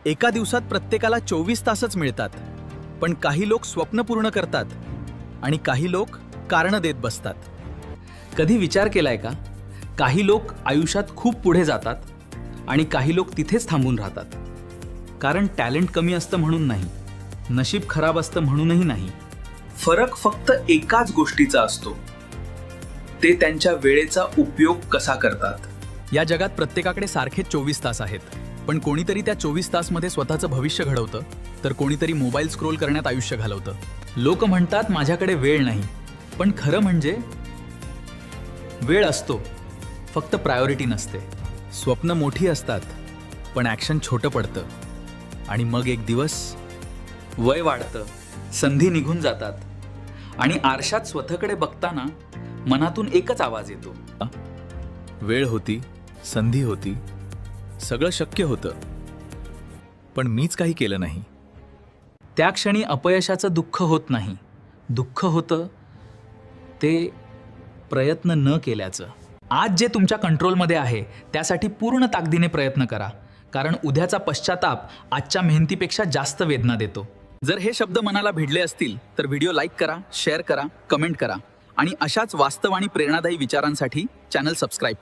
एका दिवसात प्रत्येकाला 24 तासच मिळतात, पण काही लोक स्वप्न पूर्ण करतात आणि काही लोक कारण देत बसतात. कधी विचार केलाय का? काही लोक आयुष्यात खूप पुढे जातात आणि काही लोक तिथेच थांबून राहतात. कारण टॅलेंट कमी असतं म्हणून नाही, नशीब खराब असतं म्हणूनही नाही. फरक फक्त एकाच गोष्टीचा असतो, ते त्यांच्या वेळेचा उपयोग कसा करतात. या जगात प्रत्येकाकडे सारखेच 24 तास आहेत, पण कोणीतरी त्या 24 तासमध्ये स्वतःचं भविष्य घडवतं, तर कोणीतरी मोबाईल स्क्रोल करण्यात आयुष्य घालवतं. लोक म्हणतात माझ्याकडे वेळ नाही, पण खरं म्हणजे वेळ असतो, फक्त प्रायोरिटी नसते. स्वप्न मोठी असतात, पण ॲक्शन छोटं पडतं. आणि मग एक दिवस वय वाढतं, संधी निघून जातात आणि आरशात स्वतःकडे बघताना मनातून एकच आवाज येतो, वेळ होती, संधी होती, सगळं शक्य होतं, पण मीच काही केलं नाही. त्या क्षणी अपयशाचं दुःख होत नाही, दुःख होतं ते प्रयत्न न केल्याचं. आज जे तुमच्या कंट्रोलमध्ये आहे त्यासाठी पूर्ण ताकदीने प्रयत्न करा, कारण उद्याचा पश्चाताप आजच्या मेहनतीपेक्षा जास्त वेदना देतो. जर हे शब्द मनाला भिडले असतील तर व्हिडिओ लाईक करा, शेअर करा, कमेंट करा आणि अशाच वास्तव आणि प्रेरणादायी विचारांसाठी चॅनल सबस्क्राईब करा.